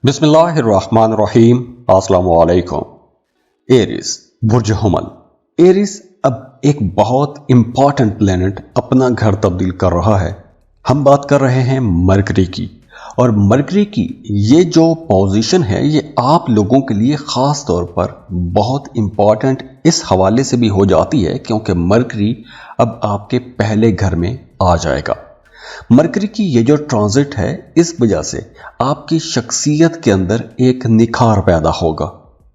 बिस्मिल्लाहिर्रहमानिर्रहीम। अस्सलामुअलैकुम। एरिस बुर्ज हुमल। एरिस अब एक बहुत इंपॉर्टेंट प्लेनेट अपना घर तब्दील कर रहा है। हम बात कर रहे हैं मरकरी की, और मरकरी की ये जो पोजीशन है ये आप लोगों के लिए ख़ास तौर पर बहुत इंपॉर्टेंट इस हवाले से भी हो जाती है क्योंकि मरकरी अब आपके पहले घर में आ जाएगा। मरकरी की ये जो ट्रांजिट है इस वजह से आपकी शख्सियत के अंदर एक निखार पैदा होगा,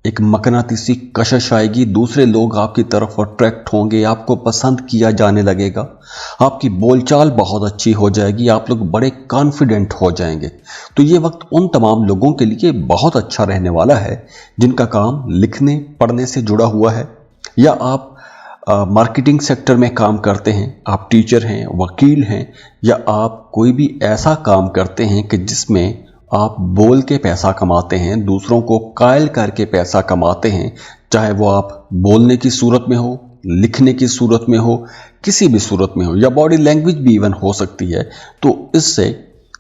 एक मकनातीसी कशिश आएगी, दूसरे लोग आपकी तरफ अट्रैक्ट होंगे, आपको पसंद किया जाने लगेगा, आपकी बोलचाल बहुत अच्छी हो जाएगी, आप लोग बड़े कॉन्फिडेंट हो जाएंगे। तो ये वक्त उन तमाम लोगों के लिए बहुत अच्छा रहने वाला है जिनका काम लिखने पढ़ने से जुड़ा हुआ है, या आप मार्केटिंग सेक्टर में काम करते हैं, आप टीचर हैं, वकील हैं, या आप कोई भी ऐसा काम करते हैं कि जिसमें आप बोल के पैसा कमाते हैं, दूसरों को कायल करके पैसा कमाते हैं, चाहे वो आप बोलने की सूरत में हो, लिखने की सूरत में हो, किसी भी सूरत में हो, या बॉडी लैंग्वेज भी इवन हो सकती है। तो इससे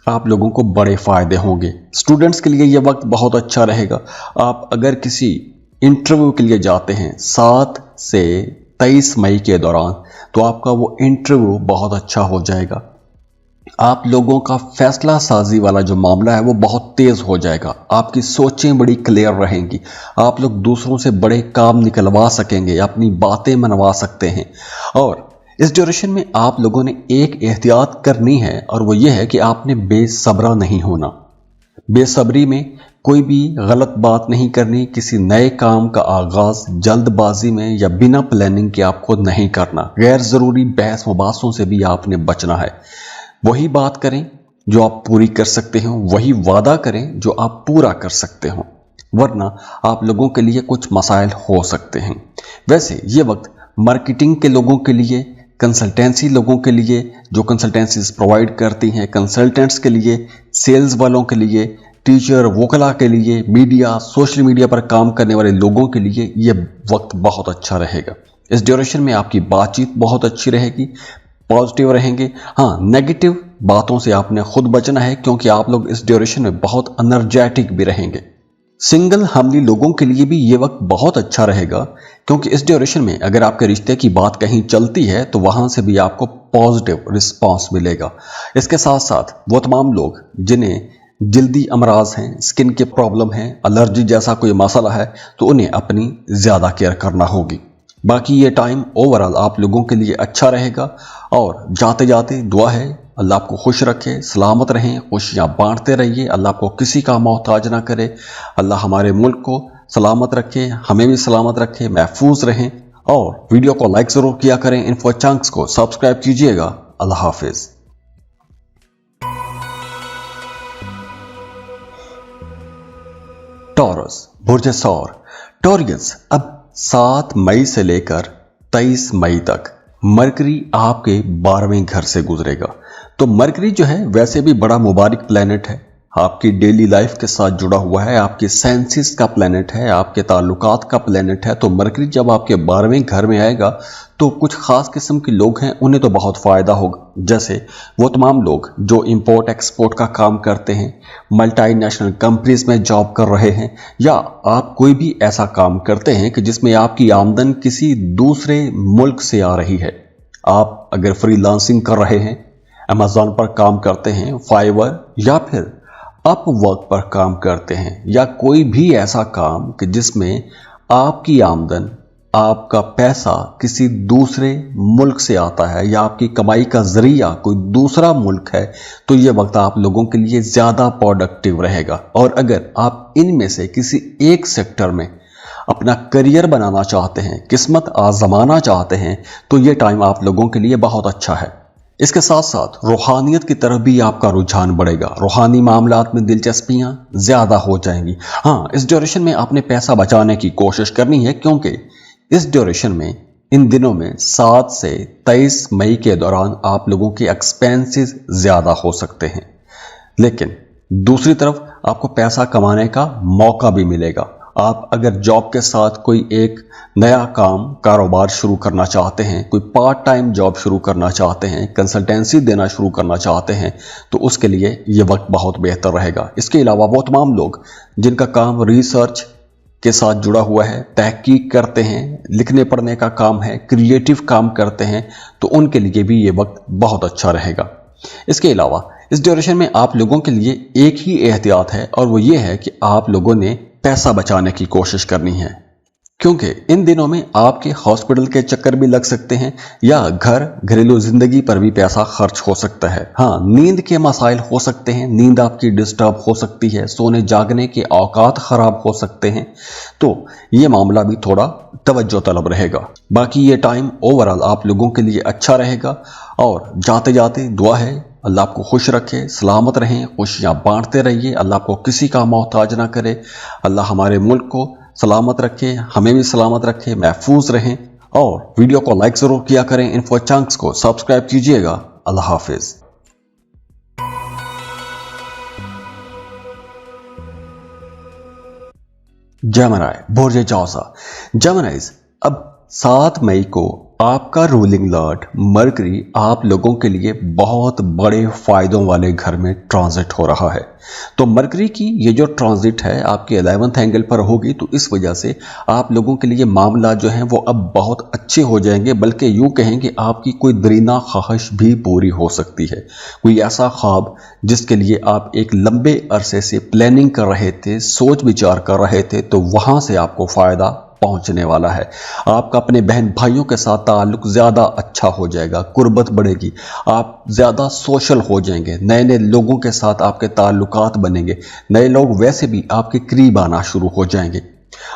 आप लोगों को बड़े फ़ायदे होंगे। स्टूडेंट्स के लिए ये वक्त बहुत अच्छा रहेगा। आप अगर किसी इंटरव्यू के लिए जाते हैं 7 से 23 मई के दौरान, तो आपका वो इंटरव्यू बहुत अच्छा हो जाएगा। आप लोगों का फैसला साजी वाला जो मामला है वो बहुत तेज़ हो जाएगा, आपकी सोचें बड़ी क्लियर रहेंगी, आप लोग दूसरों से बड़े काम निकलवा सकेंगे, अपनी बातें मनवा सकते हैं। और इस ड्यूरेशन में आप लोगों ने एक एहतियात करनी है, और वो ये है कि आपने बेसब्रा नहीं होना। बेसब्री में कोई भी गलत बात नहीं करनी, किसी नए काम का आगाज जल्दबाजी में या बिना प्लानिंग के आपको नहीं करना। गैर ज़रूरी बहस मुबासों से भी आपने बचना है। वही बात करें जो आप पूरी कर सकते हो, वही वादा करें जो आप पूरा कर सकते हो, वरना आप लोगों के लिए कुछ मसाइल हो सकते हैं। वैसे ये वक्त मार्केटिंग के लोगों के लिए, कंसल्टेंसी लोगों के लिए जो कंसल्टेंसीज प्रोवाइड करती हैं, कंसल्टेंट्स के लिए, सेल्स वालों के लिए, टीचर वकला के लिए, मीडिया सोशल मीडिया पर काम करने वाले लोगों के लिए ये वक्त बहुत अच्छा रहेगा। इस ड्यूरेशन में आपकी बातचीत बहुत अच्छी रहेगी, पॉजिटिव रहेंगे। हाँ, नेगेटिव बातों से आपने खुद बचना है क्योंकि आप लोग इस ड्यूरेशन में बहुत एनर्जेटिक भी रहेंगे। सिंगल हमली लोगों के लिए भी ये वक्त बहुत अच्छा रहेगा क्योंकि इस ड्यूरेशन में अगर आपके रिश्ते की बात कहीं चलती है तो वहां से भी आपको पॉजिटिव रिस्पांस मिलेगा। इसके साथ साथ वो तमाम लोग जिन्हें जल्दी अमराज हैं, स्किन के प्रॉब्लम हैं, एलर्जी जैसा कोई मसला है, तो उन्हें अपनी ज़्यादा केयर करना होगी। बाकी ये टाइम ओवरऑल आप लोगों के लिए अच्छा रहेगा। और जाते जाते दुआ है अल्लाह आपको खुश रखे, सलामत रहें, खुशियाँ बांटते रहिए, अल्लाह आपको किसी का मोहताज ना करे, अल्लाह हमारे मुल्क को सलामत रखे, हमें भी सलामत रखे, महफूज रहें। और वीडियो को लाइक ज़रूर किया करें, इन्फो चंक्स को सब्सक्राइब कीजिएगा। अल्लाह हाफिज़। टॉरस बुर्ज सौर। टॉरियंस अब 7 मई से लेकर 23 मई तक मरकरी आपके 12वें घर से गुजरेगा। तो मरकरी जो है वैसे भी बड़ा मुबारक प्लेनेट है, आपकी डेली लाइफ के साथ जुड़ा हुआ है, आपके सेंसेस का प्लेनेट है, आपके ताल्लुकात का प्लेनेट है। तो मरकरी जब आपके 12वें घर में आएगा तो कुछ खास किस्म के लोग हैं उन्हें तो बहुत फ़ायदा होगा, जैसे वो तमाम लोग जो इंपोर्ट एक्सपोर्ट का काम करते हैं, मल्टीनेशनल कंपनीज में जॉब कर रहे हैं, या आप कोई भी ऐसा काम करते हैं कि जिसमें आपकी आमदन किसी दूसरे मुल्क से आ रही है। आप अगर फ्रीलांसिंग कर रहे हैं, अमेज़ॉन पर काम करते हैं, फाइवर या फिर अपवर्क पर काम करते हैं, या कोई भी ऐसा काम कि जिसमें आपकी आमदन, आपका पैसा किसी दूसरे मुल्क से आता है, या आपकी कमाई का जरिया कोई दूसरा मुल्क है, तो ये वक्त आप लोगों के लिए ज़्यादा प्रोडक्टिव रहेगा। और अगर आप इनमें से किसी एक सेक्टर में अपना करियर बनाना चाहते हैं, किस्मत आजमाना चाहते हैं, तो ये टाइम आप लोगों के लिए बहुत अच्छा है। इसके साथ साथ रूहानियत की तरफ भी आपका रुझान बढ़ेगा, रूहानी मामलात में दिलचस्पियां ज़्यादा हो जाएंगी। हाँ, इस ड्यूरेशन में आपने पैसा बचाने की कोशिश करनी है क्योंकि इस ड्यूरेशन में, इन दिनों में 7 से 23 मई के दौरान आप लोगों के एक्सपेंसेस ज़्यादा हो सकते हैं, लेकिन दूसरी तरफ आपको पैसा कमाने का मौका भी मिलेगा। आप अगर जॉब के साथ कोई एक नया कारोबार शुरू करना चाहते हैं, कोई पार्ट टाइम जॉब शुरू करना चाहते हैं, कंसल्टेंसी देना शुरू करना चाहते हैं, तो उसके लिए ये वक्त बहुत बेहतर रहेगा। इसके अलावा वो तमाम लोग जिनका काम रिसर्च के साथ जुड़ा हुआ है, तहकीक करते हैं, लिखने पढ़ने का काम है, क्रिएटिव काम करते हैं, तो उनके लिए भी ये वक्त बहुत अच्छा रहेगा। इसके अलावा इस ड्यूरेशन में आप लोगों के लिए एक ही एहतियात है, और वो ये है कि आप लोगों ने पैसा बचाने की कोशिश करनी है, क्योंकि इन दिनों में आपके हॉस्पिटल के चक्कर भी लग सकते हैं या घरेलू जिंदगी पर भी पैसा खर्च हो सकता है। हाँ, नींद के मसाइल हो सकते हैं, नींद आपकी डिस्टर्ब हो सकती है, सोने जागने के औकात खराब हो सकते हैं, तो ये मामला भी थोड़ा तवज्जो तलब रहेगा। बाकी ये टाइम ओवरऑल आप लोगों के लिए अच्छा रहेगा, और जाते जाते दुआ है अल्लाह आपको खुश रखे, सलामत रहें, खुशियां बांटते रहिए, अल्लाह आपको किसी का मोहताज ना करे, अल्लाह हमारे मुल्क को सलामत रखे, हमें भी सलामत रखे, महफूज रहें। और वीडियो को लाइक जरूर किया करें, इन्फो चंक्स को सब्सक्राइब कीजिएगा। अल्लाह हाफिज। जेमिनी बुर्ज जौज़ा। जेमिनीज़, अब 7 मई को आपका रूलिंग लॉर्ड मरकरी आप लोगों के लिए बहुत बड़े फायदों वाले घर में ट्रांजिट हो रहा है। तो मरकरी की ये जो ट्रांजिट है आपके 11th एंगल पर होगी, तो इस वजह से आप लोगों के लिए मामला जो है वो अब बहुत अच्छे हो जाएंगे, बल्कि यूं कहें कि आपकी कोई दरीना ख्वाहिश भी पूरी हो सकती है। कोई ऐसा ख्वाब जिसके लिए आप एक लंबे अरसे से प्लानिंग कर रहे थे, सोच विचार कर रहे थे, तो वहां से आपको फायदा पहुंचने वाला है। आपका अपने बहन भाइयों के साथ ताल्लुक ज्यादा अच्छा हो जाएगा, कुर्बत बढ़ेगी, आप ज्यादा सोशल हो जाएंगे, नए नए लोगों के साथ आपके ताल्लुकात बनेंगे, नए लोग वैसे भी आपके करीब आना शुरू हो जाएंगे।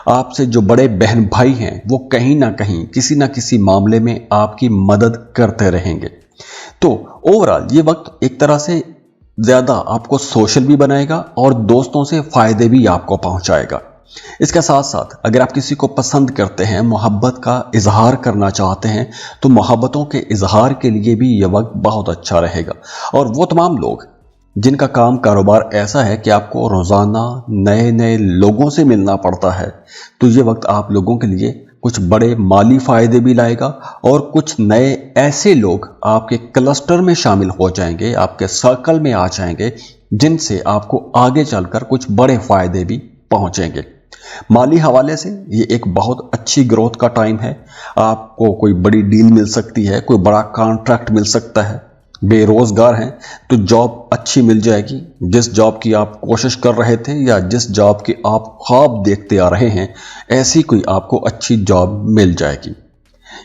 आपसे जो बड़े बहन भाई हैं वो कहीं ना कहीं किसी ना किसी मामले में आपकी मदद करते रहेंगे। तो ओवरऑल ये वक्त एक तरह से ज्यादा आपको सोशल भी बनाएगा और दोस्तों से फायदे भी आपको पहुंचाएगा। इसके साथ साथ अगर आप किसी को पसंद करते हैं, मोहब्बत का इजहार करना चाहते हैं, तो मोहब्बतों के इजहार के लिए भी यह वक्त बहुत अच्छा रहेगा। और वो तमाम लोग जिनका काम कारोबार ऐसा है कि आपको रोजाना नए नए लोगों से मिलना पड़ता है, तो ये वक्त आप लोगों के लिए कुछ बड़े माली फायदे भी लाएगा, और कुछ नए ऐसे लोग आपके क्लस्टर में शामिल हो जाएंगे, आपके सर्कल में आ जाएंगे, जिनसे आपको आगे चलकर कुछ बड़े फायदे भी पहुंचेंगे। माली हवाले से ये एक बहुत अच्छी ग्रोथ का टाइम है। आपको कोई बड़ी डील मिल सकती है, कोई बड़ा कॉन्ट्रैक्ट मिल सकता है। बेरोजगार हैं तो जॉब अच्छी मिल जाएगी। जिस जॉब की आप कोशिश कर रहे थे या जिस जॉब की आप ख्वाब देखते आ रहे हैं, ऐसी कोई आपको अच्छी जॉब मिल जाएगी।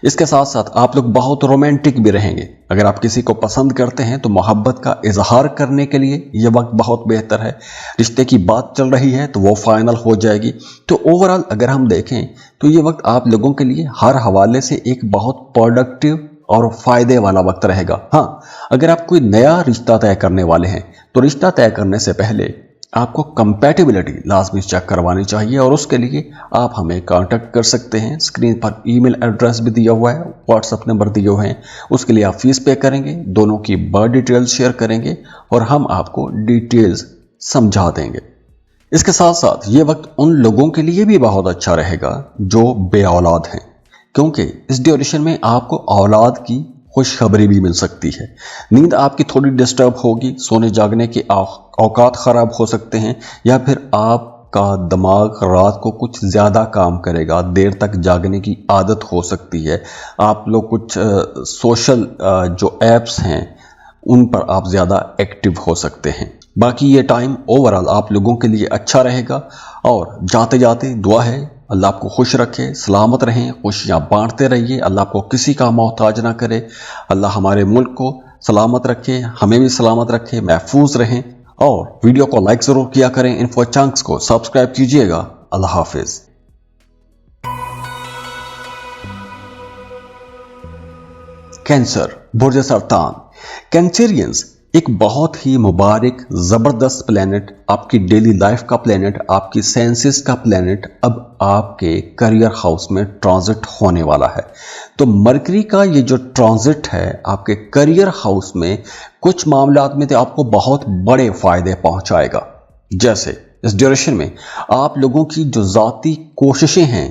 इसके साथ साथ आप लोग बहुत रोमांटिक भी रहेंगे। अगर आप किसी को पसंद करते हैं तो मोहब्बत का इजहार करने के लिए यह वक्त बहुत बेहतर है। रिश्ते की बात चल रही है तो वो फाइनल हो जाएगी। तो ओवरऑल अगर हम देखें तो ये वक्त आप लोगों के लिए हर हवाले से एक बहुत प्रोडक्टिव और फायदे वाला वक्त रहेगा। हाँ, अगर आप कोई नया रिश्ता तय करने वाले हैं तो रिश्ता तय करने से पहले आपको कंपैटिबिलिटी लाजमी चेक करवानी चाहिए, और उसके लिए आप हमें कांटेक्ट कर सकते हैं। स्क्रीन पर ईमेल एड्रेस भी दिया हुआ है, व्हाट्सएप नंबर दिए हुए हैं। उसके लिए आप फीस पे करेंगे, दोनों की बर्थ डिटेल्स शेयर करेंगे और हम आपको डिटेल्स समझा देंगे। इसके साथ साथ ये वक्त उन लोगों के लिए भी बहुत अच्छा रहेगा जो बे औलाद हैं, क्योंकि इस ड्यूरेशन में आपको औलाद की खुशखबरी भी मिल सकती है। नींद आपकी थोड़ी डिस्टर्ब होगी, सोने जागने के औकात खराब हो सकते हैं, या फिर आपका दिमाग रात को कुछ ज़्यादा काम करेगा, देर तक जागने की आदत हो सकती है। आप लोग कुछ सोशल जो ऐप्स हैं उन पर आप ज़्यादा एक्टिव हो सकते हैं। बाकी ये टाइम ओवरऑल आप लोगों के लिए अच्छा रहेगा, और जाते जाते दुआ है अल्लाह आपको खुश रखे, सलामत रहें, खुशियां बांटते रहिए, अल्लाह आपको किसी का मोहताज ना करे, अल्लाह हमारे मुल्क को सलामत रखे, हमें भी सलामत रखे, महफूज रहें। और वीडियो को लाइक जरूर किया करें, इन्फो चंक्स को सब्सक्राइब कीजिएगा। अल्लाह हाफिज। कैंसर बुर्ज सरतान। कैंसरियंस एक बहुत ही मुबारक ज़बरदस्त प्लेनेट, आपकी डेली लाइफ का प्लेनेट, आपकी सेंसेस का प्लेनेट अब आपके करियर हाउस में ट्रांजिट होने वाला है। तो मरकरी का ये जो ट्रांजिट है आपके करियर हाउस में कुछ मामलात में तो आपको बहुत बड़े फायदे पहुंचाएगा। जैसे इस ड्यूरेशन में आप लोगों की जो ज़ाती कोशिशें हैं,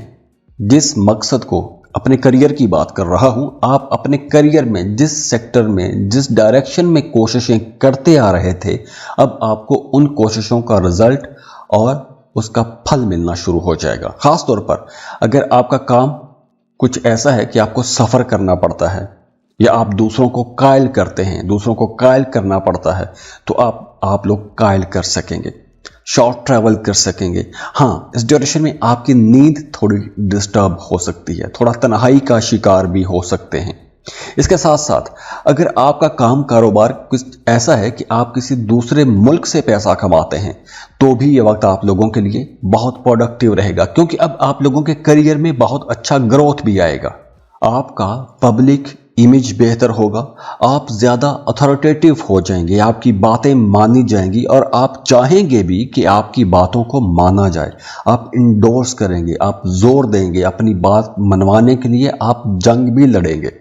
जिस मकसद को, अपने करियर की बात कर रहा हूं, आप अपने करियर में जिस सेक्टर में, जिस डायरेक्शन में कोशिशें करते आ रहे थे, अब आपको उन कोशिशों का रिजल्ट और उसका फल मिलना शुरू हो जाएगा। खास तौर पर अगर आपका काम कुछ ऐसा है कि आपको सफ़र करना पड़ता है या आप दूसरों को कायल करते हैं, दूसरों को कायल करना पड़ता है, तो आप लोग कायल कर सकेंगे, शॉर्ट ट्रैवल कर सकेंगे। हाँ, इस ड्यूरेशन में आपकी नींद थोड़ी डिस्टर्ब हो सकती है, थोड़ा तन्हाई का शिकार भी हो सकते हैं। इसके साथ साथ अगर आपका काम कारोबार कुछ ऐसा है कि आप किसी दूसरे मुल्क से पैसा कमाते हैं, तो भी ये वक्त आप लोगों के लिए बहुत प्रोडक्टिव रहेगा, क्योंकि अब आप लोगों के करियर में बहुत अच्छा ग्रोथ भी आएगा। आपका पब्लिक इमेज बेहतर होगा, आप ज़्यादा अथॉरिटेटिव हो जाएंगे, आपकी बातें मानी जाएंगी और आप चाहेंगे भी कि आपकी बातों को माना जाए। आप इंडोर्स करेंगे, आप जोर देंगे, अपनी बात मनवाने के लिए आप जंग भी लड़ेंगे।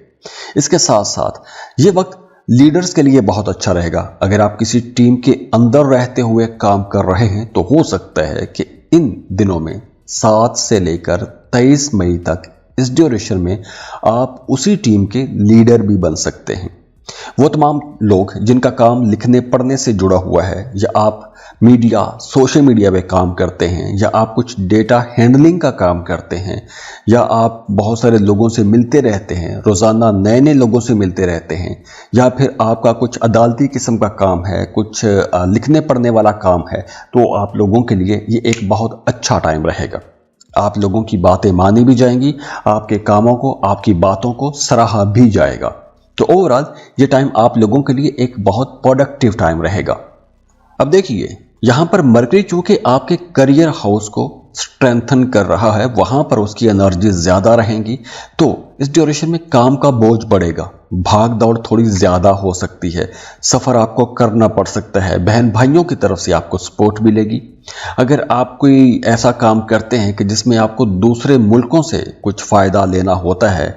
इसके साथ साथ ये वक्त लीडर्स के लिए बहुत अच्छा रहेगा। अगर आप किसी टीम के अंदर रहते हुए काम कर रहे हैं, तो हो सकता है कि इन दिनों में 7 से लेकर 23 मई तक इस ड्यूरेशन में आप उसी टीम के लीडर भी बन सकते हैं। वो तमाम लोग जिनका काम लिखने पढ़ने से जुड़ा हुआ है, या आप मीडिया, सोशल मीडिया पे काम करते हैं, या आप कुछ डेटा हैंडलिंग का काम करते हैं, या आप बहुत सारे लोगों से मिलते रहते हैं, रोज़ाना नए नए लोगों से मिलते रहते हैं, या फिर आपका कुछ अदालती किस्म का काम है, कुछ लिखने पढ़ने वाला काम है, तो आप लोगों के लिए ये एक बहुत अच्छा टाइम रहेगा। आप लोगों की बातें मानी भी जाएंगी, आपके कामों को, आपकी बातों को सराहा भी जाएगा। तो ओवरऑल ये टाइम आप लोगों के लिए एक बहुत प्रोडक्टिव टाइम रहेगा। अब देखिए, यहां पर मरकरी चूंकि आपके करियर हाउस को स्ट्रेंथन कर रहा है, वहां पर उसकी एनर्जी ज्यादा रहेंगी, तो इस ड्यूरेशन में काम का बोझ बढ़ेगा, भाग दौड़ थोड़ी ज्यादा हो सकती है, सफर आपको करना पड़ सकता है, बहन भाइयों की तरफ से आपको सपोर्ट मिलेगी। अगर आप कोई ऐसा काम करते हैं कि जिसमें आपको दूसरे मुल्कों से कुछ फायदा लेना होता है,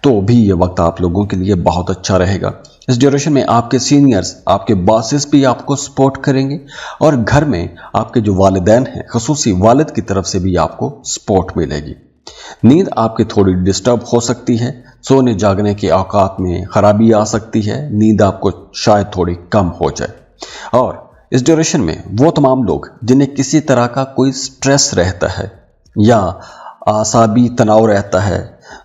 तो भी ये वक्त आप लोगों के लिए बहुत अच्छा रहेगा। इस ड्यूरेशन में आपके सीनियर्स, आपके बॉसेस भी आपको सपोर्ट करेंगे, और घर में आपके जो वालिदैन हैं, खसूसी वालिद की तरफ से भी आपको सपोर्ट मिलेगी। नींद आपकी थोड़ी डिस्टर्ब हो सकती है, सोने जागने के औकात में खराबी आ सकती है, नींद आपको शायद थोड़ी कम हो जाए। और इस ड्यूरेशन में वो तमाम लोग जिन्हें किसी तरह का कोई स्ट्रेस रहता है या आसाबी तनाव रहता है,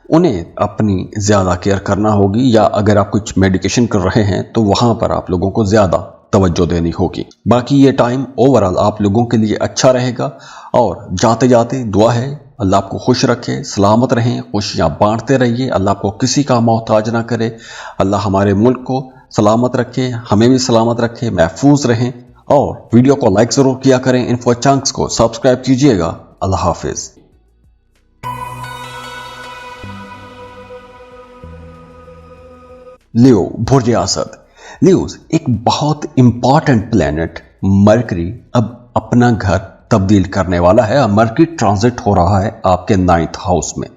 उन्हें अपनी ज़्यादा केयर करना होगी, या अगर आप कुछ मेडिकेशन कर रहे हैं तो वहाँ पर आप लोगों को ज़्यादा तवज्जो देनी होगी। बाकी ये टाइम ओवरऑल आप लोगों के लिए अच्छा रहेगा। और जाते जाते दुआ है, अल्लाह आपको खुश रखे, सलामत रहें, खुशियाँ बांटते रहिए, अल्लाह आपको किसी का मोहताज ना करे, अल्लाह हमारे मुल्क को सलामत रखे, हमें भी सलामत रखे, महफूज रहें। और वीडियो को लाइक ज़रूर किया करें, इन्फो चंक्स को सब्सक्राइब कीजिएगा। अल्लाह हाफिज़। लियो, बुर्ज असद। लियोस एक बहुत इंपॉर्टेंट प्लेनेट मरकरी अब अपना घर तब्दील करने वाला है। मरकरी ट्रांजिट हो रहा है आपके 9th हाउस में।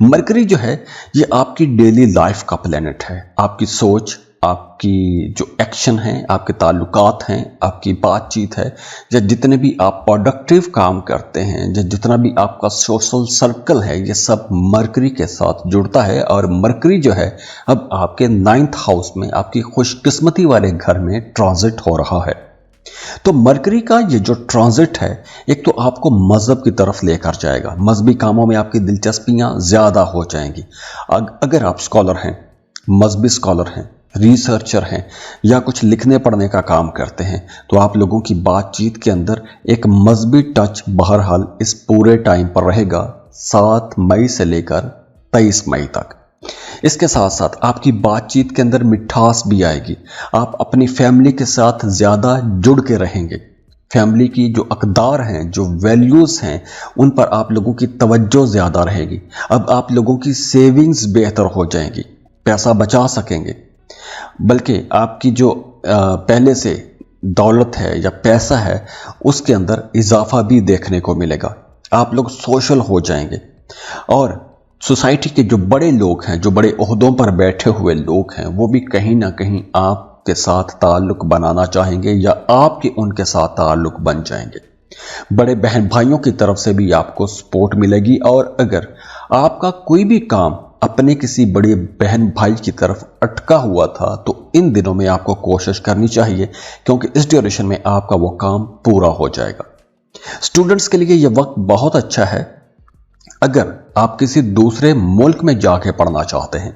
मरकरी जो है ये आपकी डेली लाइफ का प्लेनेट है। आपकी सोच, आपकी जो एक्शन है, आपके ताल्लुकात हैं, आपकी बातचीत है, या जितने भी आप प्रोडक्टिव काम करते हैं, या जितना भी आपका सोशल सर्कल है, ये सब मरकरी के साथ जुड़ता है। और मरकरी जो है अब आपके 9th हाउस में, आपकी खुशकिस्मती वाले घर में ट्रांजिट हो रहा है। तो मरकरी का ये जो ट्रांजिट है, एक तो आपको मजहब की तरफ लेकर जाएगा, मजहबी कामों में आपकी दिलचस्पियां ज्यादा हो जाएंगी। अगर आप स्कॉलर हैं, मजहबी स्कॉलर हैं, रिसर्चर हैं, या कुछ लिखने पढ़ने का काम करते हैं, तो आप लोगों की बातचीत के अंदर एक मजहबी टच बहरहाल इस पूरे टाइम पर रहेगा, 7 मई से लेकर 23 मई तक। इसके साथ साथ आपकी बातचीत के अंदर मिठास भी आएगी। आप अपनी फैमिली के साथ ज़्यादा जुड़ के रहेंगे। फैमिली की जो अक़दार हैं, जो वैल्यूज़ हैं, उन पर आप लोगों की तवज्जो ज़्यादा रहेगी। अब आप लोगों की सेविंग्स बेहतर हो जाएंगी, पैसा बचा सकेंगे, बल्कि आपकी जो पहले से दौलत है या पैसा है, उसके अंदर इजाफा भी देखने को मिलेगा। आप लोग सोशल हो जाएंगे, और सोसाइटी के जो बड़े लोग हैं, जो बड़े ओहदों पर बैठे हुए लोग हैं, वो भी कहीं ना कहीं आपके साथ ताल्लुक बनाना चाहेंगे, या आपके उनके साथ ताल्लुक बन जाएंगे। बड़े बहन भाइयों की तरफ से भी आपको सपोर्ट मिलेगी। और अगर आपका कोई भी काम अपने किसी बड़े बहन भाई की तरफ अटका हुआ था तो इन दिनों में आपको कोशिश करनी चाहिए, क्योंकि इस ड्यूरेशन में आपका वो काम पूरा हो जाएगा। स्टूडेंट्स के लिए यह वक्त बहुत अच्छा है। अगर आप किसी दूसरे मुल्क में जाके पढ़ना चाहते हैं,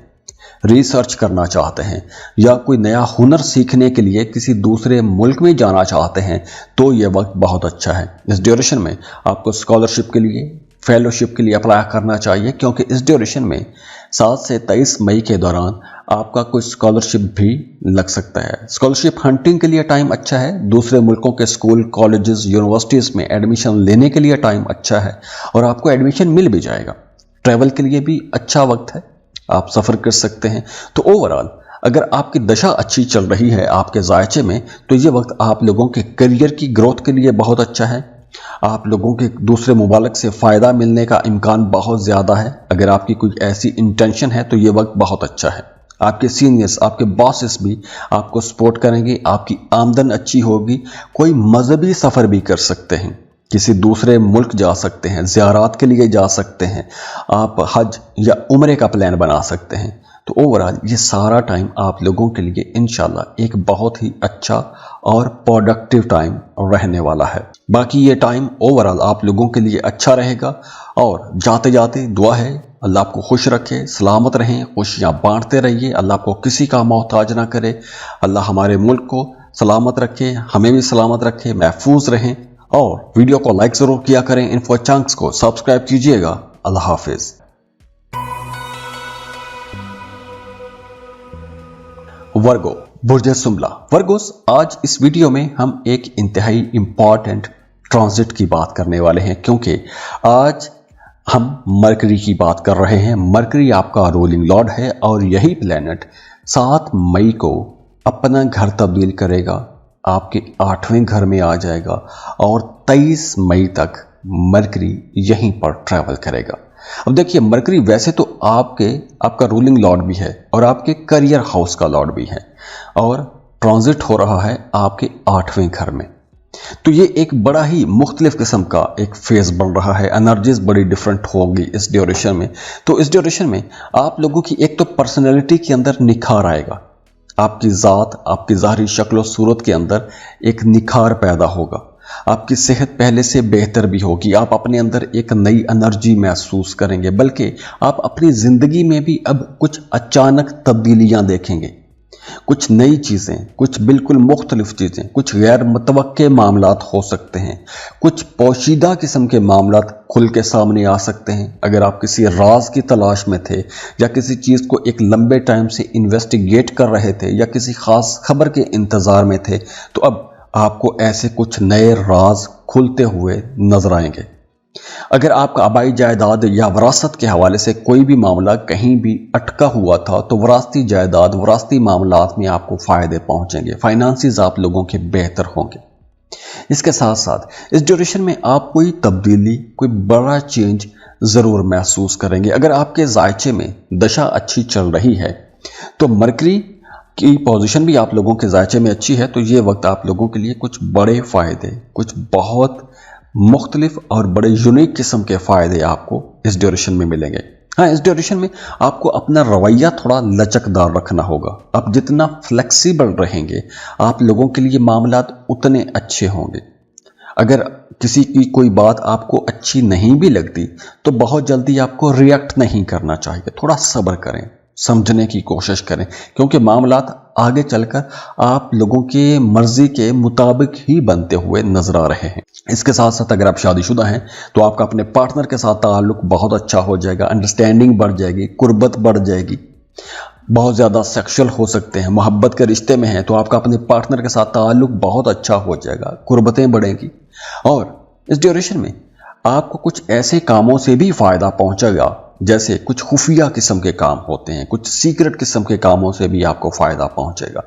रिसर्च करना चाहते हैं, या कोई नया हुनर सीखने के लिए किसी दूसरे मुल्क में जाना चाहते हैं, तो यह वक्त बहुत अच्छा है। इस ड्यूरेशन में आपको स्कॉलरशिप के लिए, फेलोशिप के लिए अप्लाई करना चाहिए, क्योंकि इस ड्यूरेशन में 7 से 23 मई के दौरान आपका कोई स्कॉलरशिप भी लग सकता है। स्कॉलरशिप हंटिंग के लिए टाइम अच्छा है। दूसरे मुल्कों के स्कूल, कॉलेजेस, यूनिवर्सिटीज़ में एडमिशन लेने के लिए टाइम अच्छा है और आपको एडमिशन मिल भी जाएगा। ट्रैवल के लिए भी अच्छा वक्त है, आप सफ़र कर सकते हैं। तो ओवरऑल अगर आपकी दशा अच्छी चल रही है आपके जायचे में, तो ये वक्त आप लोगों के करियर की ग्रोथ के लिए बहुत अच्छा है। आप लोगों के दूसरे मुबालक से फ़ायदा मिलने का इम्कान बहुत ज़्यादा है। अगर आपकी कोई ऐसी इंटेंशन है तो ये वक्त बहुत अच्छा है। आपके सीनियर्स, आपके बॉसेस भी आपको सपोर्ट करेंगे, आपकी आमदन अच्छी होगी। कोई मजहबी सफ़र भी कर सकते हैं, किसी दूसरे मुल्क जा सकते हैं, ज़ियारत के लिए जा सकते हैं, आप हज या उम्रे का प्लान बना सकते हैं। तो ओवरऑल ये सारा टाइम आप लोगों के लिए इंशाल्लाह एक बहुत ही अच्छा और प्रोडक्टिव टाइम रहने वाला है। बाकी ये टाइम ओवरऑल आप लोगों के लिए अच्छा रहेगा। और जाते जाते दुआ है अल्लाह आपको खुश रखे, सलामत रहें, खुशियाँ बांटते रहिए, अल्लाह आपको किसी का मोहताज ना करे। अल्लाह हमारे मुल्क को सलामत रखे, हमें भी सलामत रखे, महफूज रहें। और वीडियो को लाइक ज़रूर किया करें, इन्फो चंक्स को सब्सक्राइब कीजिएगा। अल्लाह हाफिज़। वर्गो, बुर्ज सुमला। वर्गोस, आज इस वीडियो में हम एक इंतहाई इंपॉर्टेंट ट्रांजिट की बात करने वाले हैं, क्योंकि आज हम मरकरी की बात कर रहे हैं। मरकरी आपका रूलिंग लॉर्ड है और यही प्लेनेट 7 मई को अपना घर तब्दील करेगा, आपके 8वें घर में आ जाएगा और 23 मई तक मरकरी यहीं पर ट्रैवल करेगा। अब देखिए, मरकरी वैसे तो आपका रूलिंग लॉर्ड भी है और आपके करियर हाउस का लॉर्ड भी है, और ट्रांजिट हो रहा है आपके 8वें घर में। तो ये एक बड़ा ही मुख्तलिफ किस्म का एक फेज बन रहा है। एनर्जीज बड़ी डिफरेंट होंगी इस ड्यूरेशन में। तो इस ड्यूरेशन में आप लोगों की एक तो पर्सनैलिटी के अंदर निखार आएगा, आपकी ज़ात, आपकी ज़ाहरी शक्ल सूरत के अंदर एक निखार पैदा होगा। आपकी सेहत पहले से बेहतर भी होगी। आप अपने अंदर एक नई एनर्जी महसूस करेंगे, बल्कि आप अपनी ज़िंदगी में भी अब कुछ अचानक तब्दीलियां देखेंगे। कुछ नई चीज़ें, कुछ बिल्कुल मुख्तलिफ चीज़ें, कुछ गैर मुतवक्के मामलात हो सकते हैं, कुछ पोशीदा किस्म के मामलात खुल के सामने आ सकते हैं। अगर आप किसी राज की तलाश में थे या किसी चीज़ को एक लंबे टाइम से इन्वेस्टिगेट कर रहे थे या किसी ख़ास खबर के इंतज़ार में थे, तो अब आपको ऐसे कुछ नए राज खुलते हुए नजर आएंगे। अगर आपका आबाई जायदाद या विरासत के हवाले से कोई भी मामला कहीं भी अटका हुआ था, तो विरासती जायदाद, विरासती मामलात में आपको फ़ायदे पहुंचेंगे, फाइनेंसेस आप लोगों के बेहतर होंगे। इसके साथ साथ इस ड्यूरेशन में आप कोई तब्दीली, कोई बड़ा चेंज ज़रूर महसूस करेंगे। अगर आपके जायचे में दशा अच्छी चल रही है तो मरकरी की पोजीशन भी आप लोगों के जायचे में अच्छी है, तो ये वक्त आप लोगों के लिए कुछ बड़े फ़ायदे, कुछ बहुत मुख्तलिफ और बड़े यूनिक किस्म के फ़ायदे आपको इस ड्यूरेशन में मिलेंगे। हाँ, इस ड्यूरेशन में आपको अपना रवैया थोड़ा लचकदार रखना होगा। आप जितना फ्लेक्सिबल रहेंगे, आप लोगों के लिए मामलात उतने अच्छे होंगे। अगर किसी की कोई बात आपको अच्छी नहीं भी लगती तो बहुत जल्दी आपको रिएक्ट नहीं करना चाहिए। थोड़ा सब्र करें, समझने की कोशिश करें, क्योंकि मामलात आगे चलकर आप लोगों के मर्जी के मुताबिक ही बनते हुए नजर आ रहे हैं। इसके साथ साथ अगर आप शादीशुदा हैं तो आपका अपने पार्टनर के साथ ताल्लुक बहुत अच्छा हो जाएगा, अंडरस्टैंडिंग बढ़ जाएगी, कुर्बत बढ़ जाएगी। बहुत ज़्यादा सेक्सुअल हो सकते हैं, मोहब्बत के रिश्ते में हैं तो आपका अपने पार्टनर के साथ ताल्लुक बहुत अच्छा हो जाएगा, कुर्बतें बढ़ेंगी। और इस ड्यूरेशन में आपको कुछ ऐसे कामों से भी फ़ायदा पहुंचेगा जैसे कुछ खुफिया किस्म के काम होते हैं, कुछ सीक्रेट किस्म के कामों से भी आपको फ़ायदा पहुंचेगा।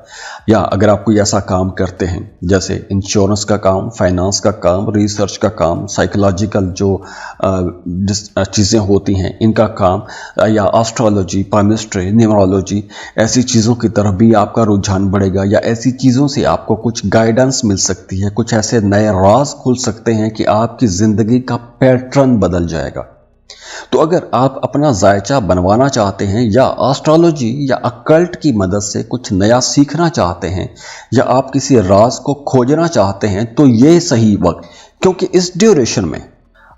या अगर आप कोई ऐसा काम करते हैं जैसे इंश्योरेंस का काम, फाइनेंस का काम, रिसर्च का काम, साइकोलॉजिकल जो चीज़ें होती हैं इनका काम, या एस्ट्रोलॉजी, पामिस्ट्री, न्यूमरोलॉजी, ऐसी चीज़ों की तरफ भी आपका रुझान बढ़ेगा। या ऐसी चीज़ों से आपको कुछ गाइडेंस मिल सकती है, कुछ ऐसे नए राज खुल सकते हैं कि आपकी ज़िंदगी का पैटर्न बदल जाएगा। तो अगर आप अपना जायचा बनवाना चाहते हैं या एस्ट्रोलॉजी या अकल्ट की मदद से कुछ नया सीखना चाहते हैं या आप किसी राज को खोजना चाहते हैं तो ये सही वक्त, क्योंकि इस ड्यूरेशन में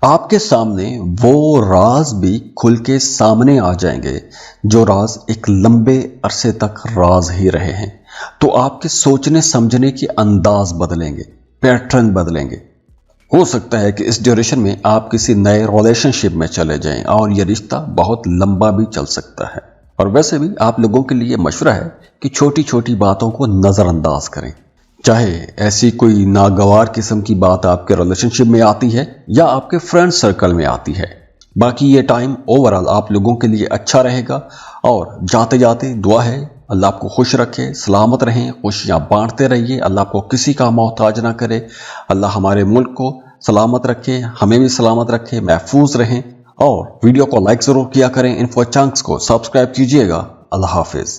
आपके सामने वो राज भी खुल के सामने आ जाएंगे जो राज एक लंबे अरसे तक राज ही रहे हैं। तो आपके सोचने समझने के अंदाज बदलेंगे, पैटर्न बदलेंगे। हो सकता है कि इस ड्यूरेशन में आप किसी नए रिलेशनशिप में चले जाएं और यह रिश्ता बहुत लंबा भी चल सकता है। और वैसे भी आप लोगों के लिए मशवरा है कि छोटी छोटी बातों को नज़रअंदाज करें, चाहे ऐसी कोई नागवार किस्म की बात आपके रिलेशनशिप में आती है या आपके फ्रेंड सर्कल में आती है। बाकी ये टाइम ओवरऑल आप लोगों के लिए अच्छा रहेगा। और जाते जाते दुआ है अल्लाह आपको खुश रखे, सलामत रहें, खुशियाँ बांटते रहिए, अल्लाह आपको किसी का मोहताज ना करे। अल्लाह हमारे मुल्क को सलामत रखे, हमें भी सलामत रखे, महफूज रहें। और वीडियो को लाइक ज़रूर किया करें, इन्फो चंक्स को सब्सक्राइब कीजिएगा। अल्लाह हाफिज़।